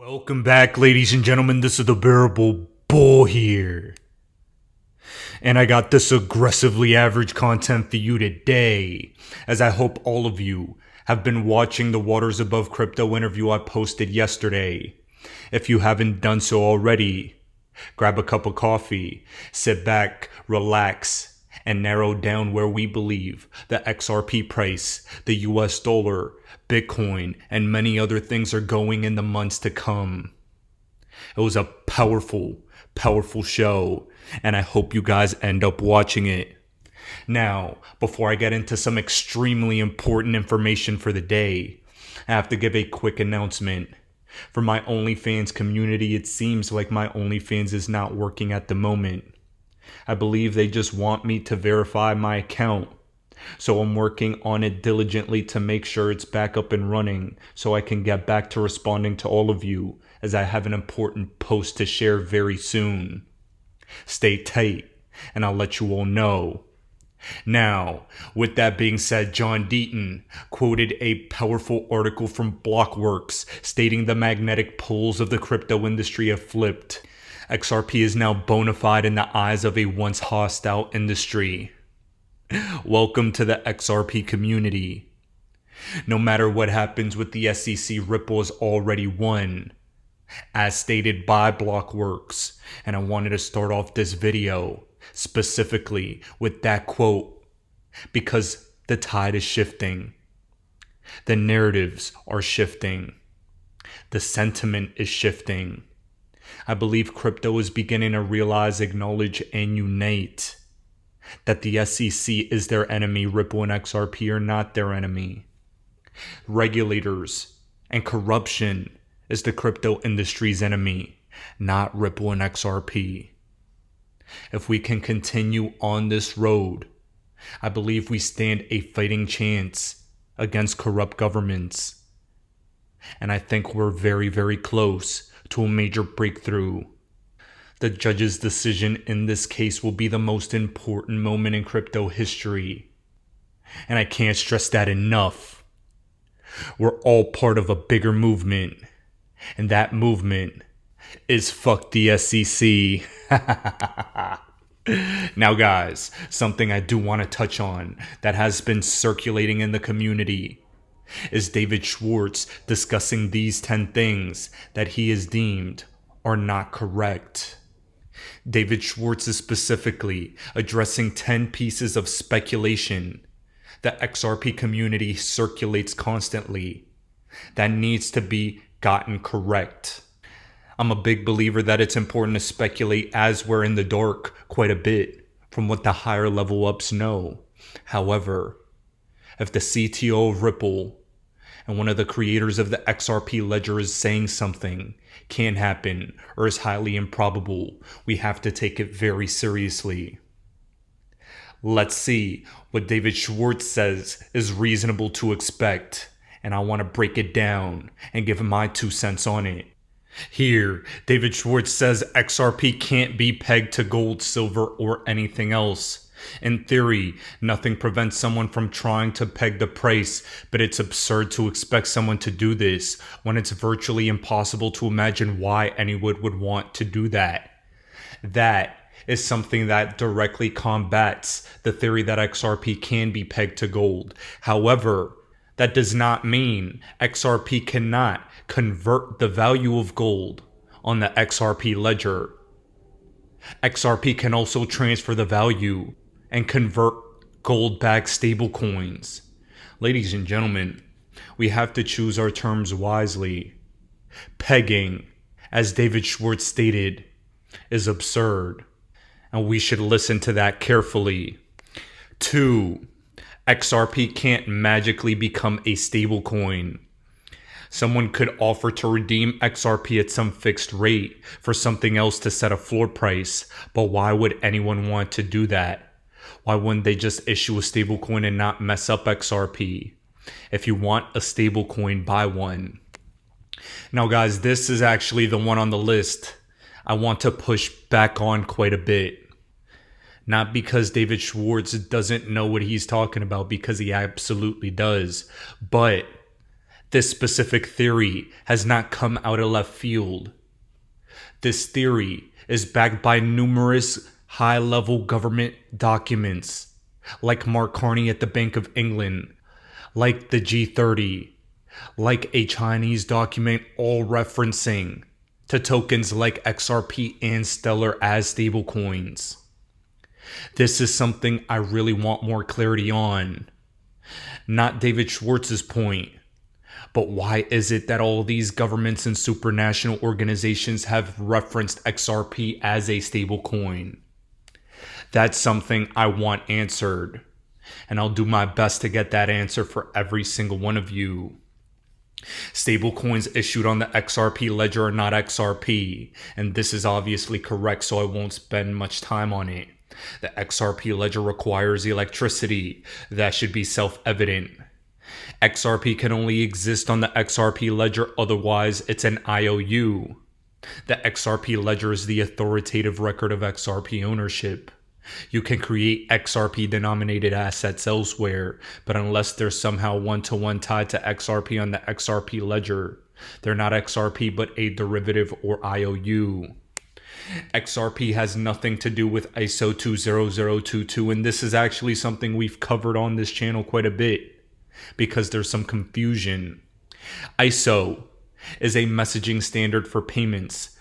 Welcome back, ladies and gentlemen. This is the Bearable Bull here. And I got this aggressively average content for you today, as I hope all of you have been watching the Waters Above Crypto interview I posted yesterday. If you haven't done so already, grab a cup of coffee, sit back, relax, and narrow down where we believe the XRP price, the US dollar, Bitcoin, and many other things are going in the months to come. It was a powerful show, and I hope you guys end up watching it. Now, before I get into some extremely important information for the day, I have to give a quick announcement. For my OnlyFans community, it seems like my OnlyFans is not working at the moment. I believe they just want me to verify my account. So I'm working on it diligently to make sure it's back up and running so I can get back to responding to all of you, as I have an important post to share very soon. Stay tight and I'll let you all know. Now, with that being said, John Deaton quoted a powerful article from Blockworks stating the magnetic poles of the crypto industry have flipped. XRP is now bona fide in the eyes of a once hostile industry. Welcome to the XRP community. No matter what happens with the SEC, Ripple has already won, as stated by Blockworks. And I wanted to start off this video specifically with that quote because the tide is shifting. The narratives are shifting. The sentiment is shifting. I believe crypto is beginning to realize, acknowledge, and unite that the SEC is their enemy. Ripple and XRP are not their enemy. Regulators and corruption is the crypto industry's enemy, not Ripple and XRP. If we can continue on this road, I believe we stand a fighting chance against corrupt governments. And I think we're very close to a major breakthrough. The judge's decision in this case will be the most important moment in crypto history. And I can't stress that enough. We're all part of a bigger movement. And that movement is fuck the SEC. Now guys, something I do want to touch on that has been circulating in the community is David Schwartz discussing these 10 things that he has deemed are not correct. David Schwartz is specifically addressing 10 pieces of speculation the XRP community circulates constantly that needs to be gotten correct. I'm a big believer that it's important to speculate as we're in the dark quite a bit from what the higher level ups know. However, if the CTO of Ripple and one of the creators of the XRP ledger is saying something can happen or is highly improbable, we have to take it very seriously. Let's see what David Schwartz says is reasonable to expect, and I want to break it down and give my 2 cents on it. Here, David Schwartz says XRP can't be pegged to gold, silver, or anything else. In theory, nothing prevents someone from trying to peg the price, but it's absurd to expect someone to do this when it's virtually impossible to imagine why anyone would want to do that. That is something that directly combats the theory that XRP can be pegged to gold. However, that does not mean XRP cannot convert the value of gold on the XRP ledger. XRP can also transfer the value and convert gold-backed stablecoins. Ladies and gentlemen, we have to choose our terms wisely. Pegging, as David Schwartz stated, is absurd, and we should listen to that carefully. 2. XRP can't magically become a stablecoin. Someone could offer to redeem XRP at some fixed rate for something else to set a floor price, but why would anyone want to do that? Why wouldn't they just issue a stablecoin and not mess up XRP? If you want a stablecoin, buy one. Now guys, this is actually the one on the list I want to push back on quite a bit. Not because David Schwartz doesn't know what he's talking about, because he absolutely does. But This specific theory has not come out of left field. This theory is backed by numerous high-level government documents, like Mark Carney at the Bank of England, like the G30, like a Chinese document, all referencing to tokens like XRP and Stellar as stablecoins. This is something I really want more clarity on. Not David Schwartz's point, but why is it that all these governments and supranational organizations have referenced XRP as a stablecoin? That's something I want answered, and I'll do my best to get that answer for every single one of you. Stablecoins issued on the XRP ledger are not XRP, and this is obviously correct, so I won't spend much time on it. The XRP ledger requires electricity. That should be self-evident. XRP can only exist on the XRP ledger, otherwise it's an IOU. The XRP ledger is the authoritative record of XRP ownership. You can create XRP denominated assets elsewhere, but unless they're somehow one-to-one tied to XRP on the XRP ledger, they're not XRP but a derivative or IOU. XRP has nothing to do with ISO 20022, and this is actually something we've covered on this channel quite a bit because there's some confusion. ISO is a messaging standard for payments.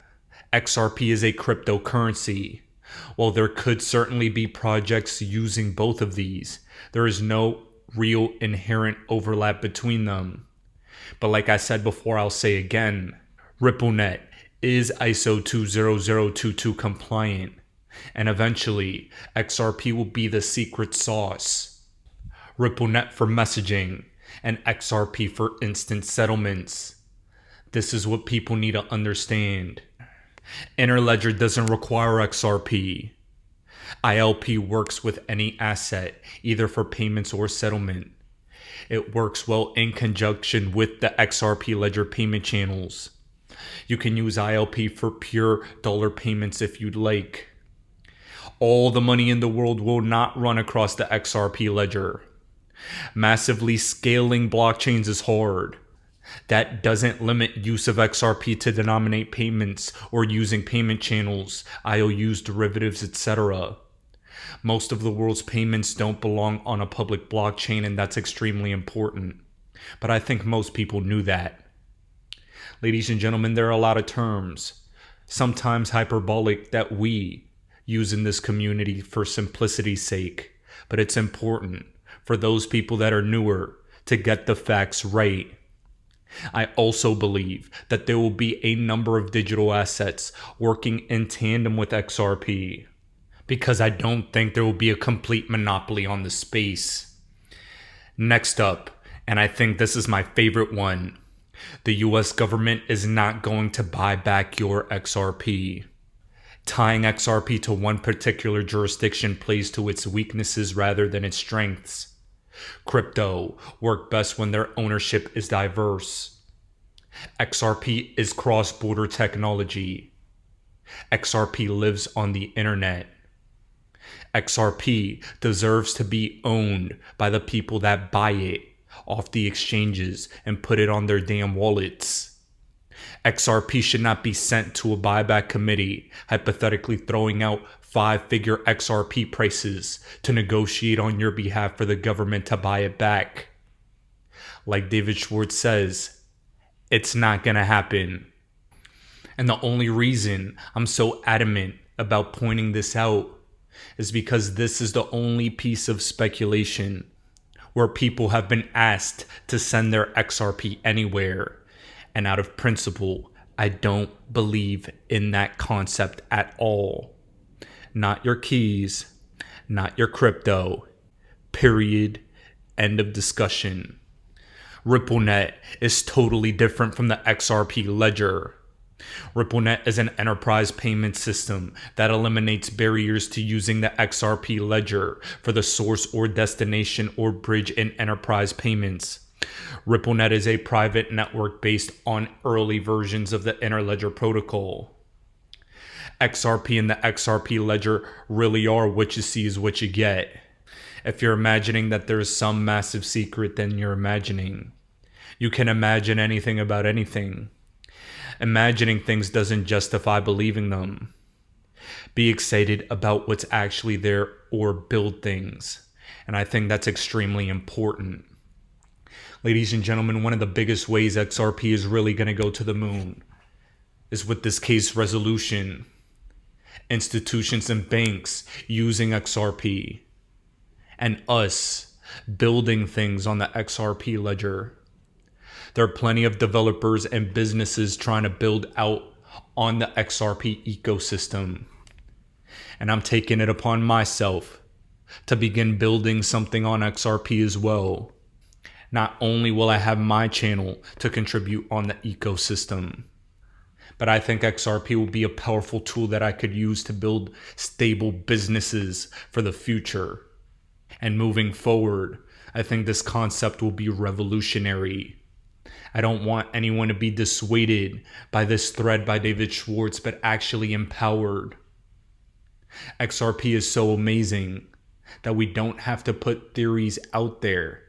XRP is a cryptocurrency. While there could certainly be projects using both of these, there is no real inherent overlap between them. But like I said before, I'll say again, RippleNet is ISO 20022 compliant, and eventually XRP will be the secret sauce. RippleNet for messaging and XRP for instant settlements. This is what people need to understand. Interledger doesn't require XRP. ILP works with any asset, either for payments or settlement. It works well in conjunction with the XRP ledger payment channels. You can use ILP for pure dollar payments if you'd like. All the money in the world will not run across the XRP ledger. Massively scaling blockchains is hard. That doesn't limit use of XRP to denominate payments or using payment channels, IOUs, derivatives, etc. Most of the world's payments don't belong on a public blockchain, and that's extremely important. But I think most people knew that. Ladies and gentlemen, there are a lot of terms, sometimes hyperbolic, that we use in this community for simplicity's sake. But it's important for those people that are newer to get the facts right. I also believe that there will be a number of digital assets working in tandem with XRP, because I don't think there will be a complete monopoly on the space. Next up, and I think this is my favorite one, the US government is not going to buy back your XRP. Tying XRP to one particular jurisdiction plays to its weaknesses rather than its strengths. Crypto work best when their ownership is diverse. XRP is cross-border technology. XRP lives on the internet. XRP deserves to be owned by the people that buy it off the exchanges and put it on their damn wallets. XRP should not be sent to a buyback committee, hypothetically throwing out 5-figure XRP prices to negotiate on your behalf for the government to buy it back. Like David Schwartz says, it's not gonna happen. And the only reason I'm so adamant about pointing this out is because this is the only piece of speculation where people have been asked to send their XRP anywhere. And out of principle, I don't believe in that concept at all. Not your keys, not your crypto. Period. End of discussion. RippleNet is totally different from the XRP ledger. RippleNet is an enterprise payment system that eliminates barriers to using the XRP ledger for the source or destination or bridge in enterprise payments. RippleNet is a private network based on early versions of the Interledger protocol. XRP and the XRP ledger really are what you see is what you get. If you're imagining that there's some massive secret, then you're imagining. You can imagine anything about anything. Imagining things doesn't justify believing them. Be excited about what's actually there or build things. And I think that's extremely important. Ladies and gentlemen, one of the biggest ways XRP is really going to go to the moon is with this case resolution. Institutions and banks using XRP. And us building things on the XRP ledger. There are plenty of developers and businesses trying to build out on the XRP ecosystem. And I'm taking it upon myself to begin building something on XRP as well. Not only will I have my channel to contribute on the ecosystem, but I think XRP will be a powerful tool that I could use to build stable businesses for the future. And moving forward, I think this concept will be revolutionary. I don't want anyone to be dissuaded by this thread by David Schwartz, but actually empowered. XRP is so amazing that we don't have to put theories out there.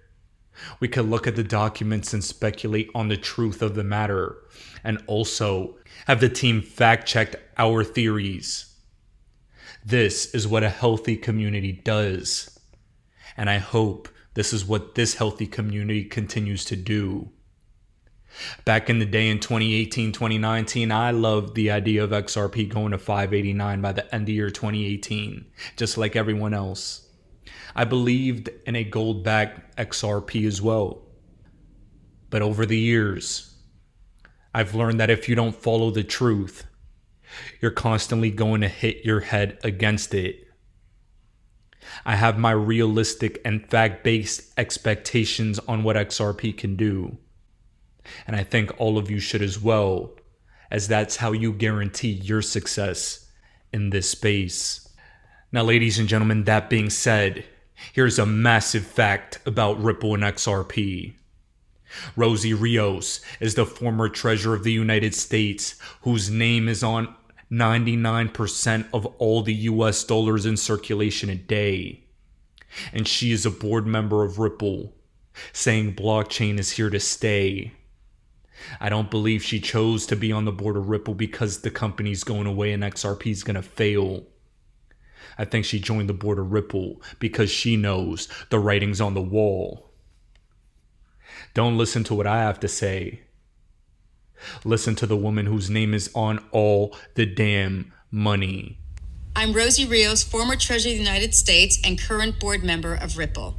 We can look at the documents and speculate on the truth of the matter, and also have the team fact-check our theories. This is what a healthy community does, and I hope this is what this healthy community continues to do. Back in the day in 2018, 2019, I loved the idea of XRP going to 589 by the end of year 2018, just like everyone else. I believed in a gold-backed XRP as well. But over the years, I've learned that if you don't follow the truth, you're constantly going to hit your head against it. I have my realistic and fact-based expectations on what XRP can do. And I think all of you should as well, as that's how you guarantee your success in this space. Now, ladies and gentlemen, that being said, here's a massive fact about Ripple and XRP. Rosie Rios is the former treasurer of the United States, whose name is on 99% of all the US dollars in circulation a day. And she is a board member of Ripple, saying blockchain is here to stay. I don't believe she chose to be on the board of Ripple because the company's going away and XRP is going to fail. I think she joined the board of Ripple because she knows the writing's on the wall. Don't listen to what I have to say. Listen to the woman whose name is on all the damn money. I'm Rosie Rios, former Treasurer of the United States and current board member of Ripple.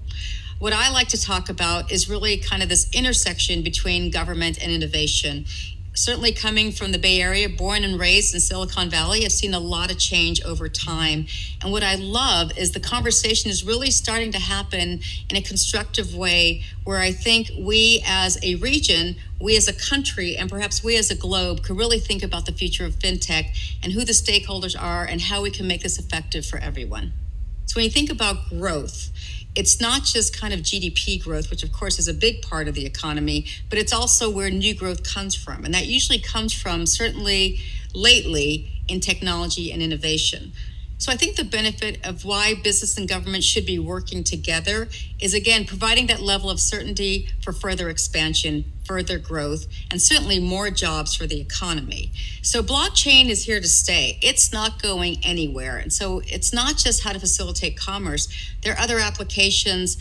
What I like to talk about is really kind of this intersection between government and innovation. Certainly coming from the Bay Area, born and raised in Silicon Valley, I've seen a lot of change over time. And what I love is the conversation is really starting to happen in a constructive way where I think we as a region, we as a country, and perhaps we as a globe could really think about the future of fintech and who the stakeholders are and how we can make this effective for everyone. So when you think about growth, it's not just kind of GDP growth, which of course is a big part of the economy, but it's also where new growth comes from. And that usually comes from, certainly lately, in technology and innovation. So I think the benefit of why business and government should be working together is, again, providing that level of certainty for further expansion, further growth, and certainly more jobs for the economy. So blockchain is here to stay. It's not going anywhere. And so it's not just how to facilitate commerce. There are other applications,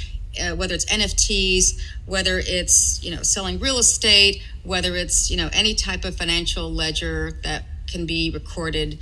whether it's NFTs, whether it's, selling real estate, whether it's, any type of financial ledger that can be recorded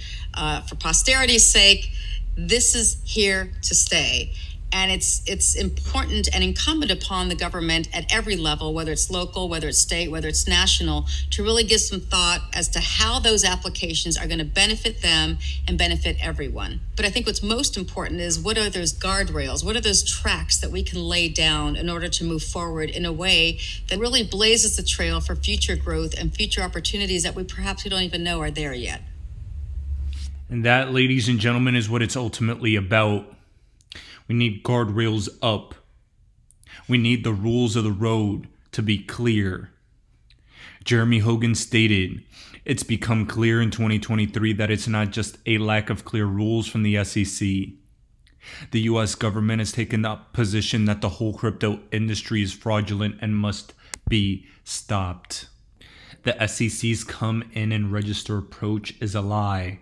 for posterity's sake. This is here to stay. And it's important and incumbent upon the government at every level, whether it's local, whether it's state, whether it's national, to really give some thought as to how those applications are going to benefit them and benefit everyone. But I think what's most important is, what are those guardrails? What are those tracks that we can lay down in order to move forward in a way that really blazes the trail for future growth and future opportunities that we don't even know are there yet? And that, ladies and gentlemen, is what it's ultimately about. We need guardrails up. We need the rules of the road to be clear. Jeremy Hogan stated, "It's become clear in 2023 that it's not just a lack of clear rules from the SEC. The US government has taken the position that the whole crypto industry is fraudulent and must be stopped. The SEC's come in and register approach is a lie.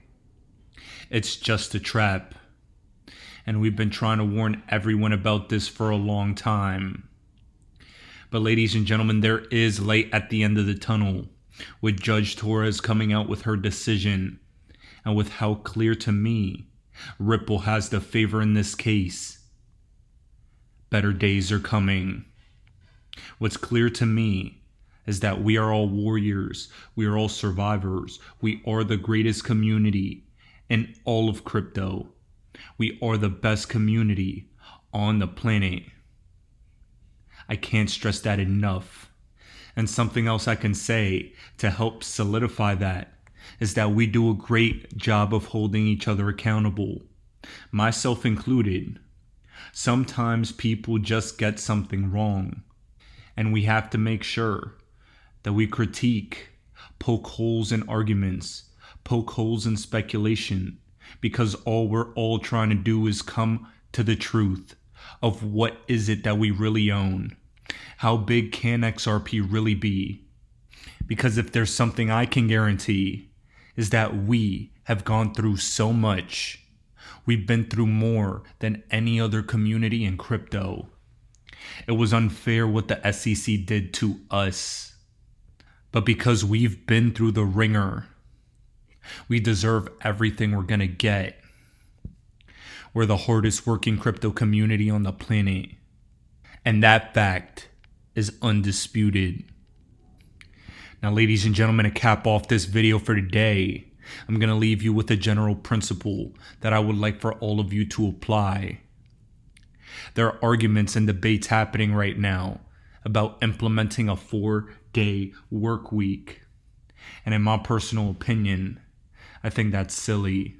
It's just a trap. And we've been trying to warn everyone about this for a long time. But ladies and gentlemen, there is light at the end of the tunnel, with Judge Torres coming out with her decision, and with how clear to me Ripple has the favor in this case. Better days are coming. What's clear to me is that we are all warriors, we are all survivors, we are the greatest community in all of crypto. We are the best community on the planet. I can't stress that enough. And something else I can say to help solidify that is that we do a great job of holding each other accountable, myself included. Sometimes people just get something wrong, and we have to make sure that we critique, poke holes in arguments, poke holes in speculation, because all we're all trying to do is come to the truth of what is it that we really own. How big can XRP really be? Because if there's something I can guarantee, is that we have gone through so much. We've been through more than any other community in crypto. It was unfair what the SEC did to us. But because we've been through the ringer, we deserve everything we're gonna get. We're the hardest working crypto community on the planet. And that fact is undisputed. Now, ladies and gentlemen, to cap off this video for today, I'm going to leave you with a general principle that I would like for all of you to apply. There are arguments and debates happening right now about implementing a 4-day work week. And in my personal opinion, I think that's silly.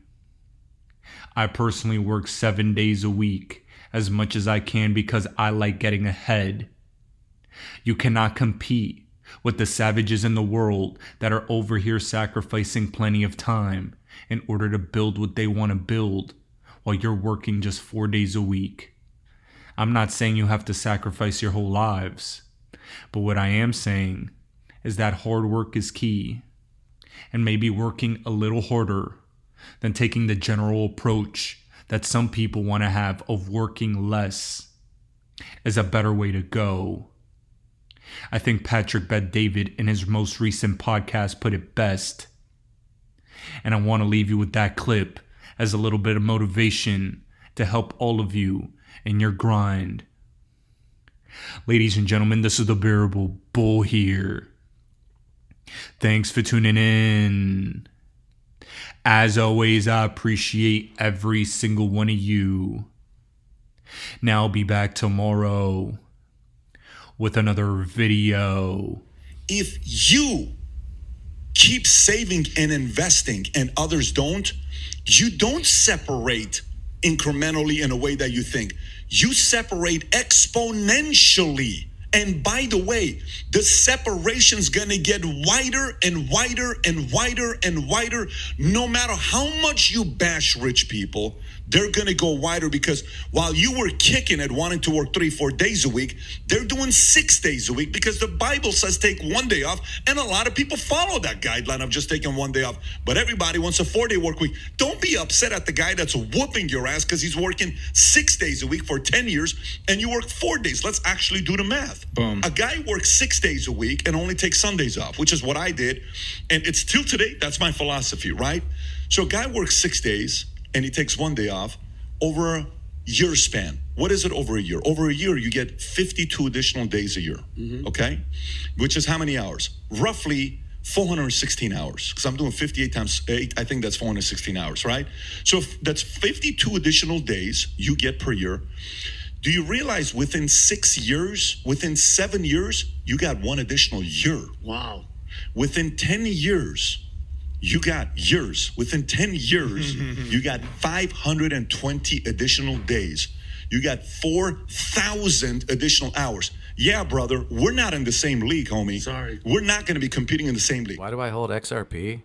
I personally work 7 days a week as much as I can because I like getting ahead. You cannot compete with the savages in the world that are over here sacrificing plenty of time in order to build what they want to build while you're working just 4 days a week. I'm not saying you have to sacrifice your whole lives, but what I am saying is that hard work is key, and maybe working a little harder than taking the general approach that some people want to have of working less is a better way to go. I think Patrick Bet-David in his most recent podcast put it best. And I want to leave you with that clip as a little bit of motivation to help all of you in your grind. Ladies and gentlemen, this is the Bearable Bull here. Thanks for tuning in. As always, I appreciate every single one of you. Now I'll be back tomorrow with another video. If you keep saving and investing and others don't, you don't separate incrementally in a way that you think. You separate exponentially. And by the way, the separation's gonna get wider and wider and wider and wider. No matter how much you bash rich people, they're gonna go wider, because while you were kicking it, wanting to work 3-4 days a week, they're doing 6 days a week because the Bible says take 1 day off. And a lot of people follow that guideline of just taking 1 day off. But everybody wants a 4-day work week. Don't be upset at the guy that's whooping your ass because he's working 6 days a week for 10 years and you work 4 days. Let's actually do the math. Boom. A guy works 6 days a week and only takes Sundays off, which is what I did. And it's still today, that's my philosophy, right? So a guy works 6 days and he takes 1 day off over a year span. What is it over a year? Over a year, you get 52 additional days a year, okay? Which is how many hours? Roughly 416 hours, because I'm doing 58 times 8, I think that's 416 hours, right? So that's 52 additional days you get per year. Do you realize within 6 years, within 7 years, you got 1 additional year? Wow. Within 10 years, you got years. Within 10 years, you got 520 additional days. You got 4,000 additional hours. Yeah, brother, we're not in the same league, homie. Sorry. We're not going to be competing in the same league. Why do I hold XRP?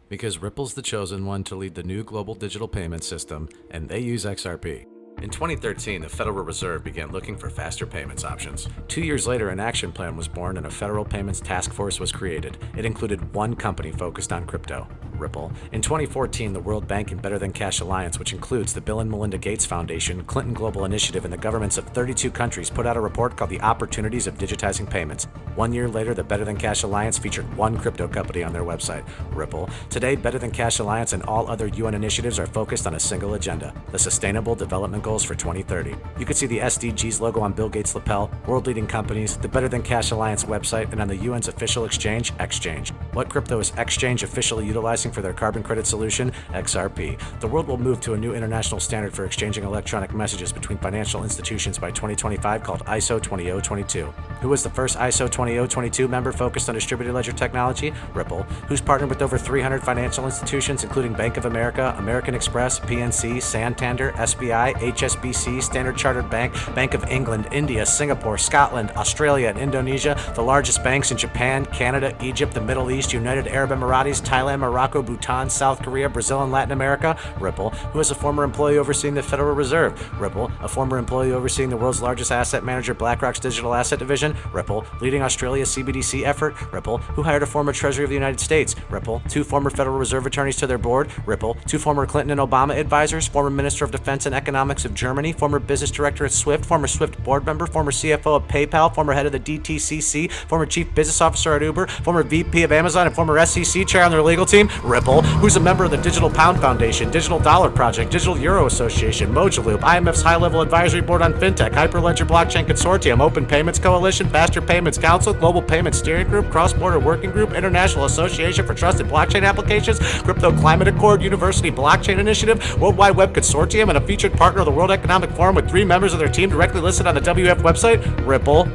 Because Ripple's the chosen one to lead the new global digital payment system, and they use XRP. In 2013, the Federal Reserve began looking for faster payments options. 2 years later, an action plan was born and a federal payments task force was created. It included one company focused on crypto, Ripple. In 2014, the World Bank and Better Than Cash Alliance, which includes the Bill and Melinda Gates Foundation, Clinton Global Initiative, and the governments of 32 countries, put out a report called The Opportunities of Digitizing Payments. 1 year later, the Better Than Cash Alliance featured one crypto company on their website, Ripple. Today, Better Than Cash Alliance and all other UN initiatives are focused on a single agenda, the Sustainable Development Goals for 2030. You can see the SDGs logo on Bill Gates' lapel, world-leading companies, the Better Than Cash Alliance website, and on the UN's official exchange, Exchange. What crypto is Exchange officially utilizing for their carbon credit solution? XRP. The world will move to a new international standard for exchanging electronic messages between financial institutions by 2025 called ISO 20022. Who was the first ISO 20022 member focused on distributed ledger technology? Ripple. Who's partnered with over 300 financial institutions, including Bank of America, American Express, PNC, Santander, SBI, HSBC, Standard Chartered Bank, Bank of England, India, Singapore, Scotland, Australia, and Indonesia, the largest banks in Japan, Canada, Egypt, the Middle East, United Arab Emirates, Thailand, Morocco, Bhutan, South Korea, Brazil, and Latin America? Ripple. Who is a former employee overseeing the Federal Reserve? Ripple. A former employee overseeing the world's largest asset manager, BlackRock's digital asset division? Ripple. Leading Australia's CBDC effort? Ripple. Who hired a former Treasury of the United States? Ripple. 2 former Federal Reserve attorneys to their board? Ripple. 2 former Clinton and Obama advisors? Former Minister of Defense and Economics of Germany? Former business director at Swift? Former Swift board member? Former CFO of PayPal? Former head of the DTCC? Former chief business officer at Uber? Former VP of Amazon and former SEC chair on their legal team? Ripple. Who's a member of the Digital Pound Foundation, Digital Dollar Project, Digital Euro Association, Mojaloop, IMF's High-Level Advisory Board on FinTech, Hyperledger Blockchain Consortium, Open Payments Coalition, Faster Payments Council, Global Payments Steering Group, Cross-Border Working Group, International Association for Trusted Blockchain Applications, Crypto Climate Accord, University Blockchain Initiative, World Wide Web Consortium, and a featured partner of the World Economic Forum with 3 members of their team directly listed on the WF website? Ripple.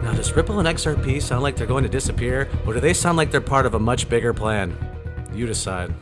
Now, does Ripple and XRP sound like they're going to disappear, or do they sound like they're part of a much bigger plan? You decide.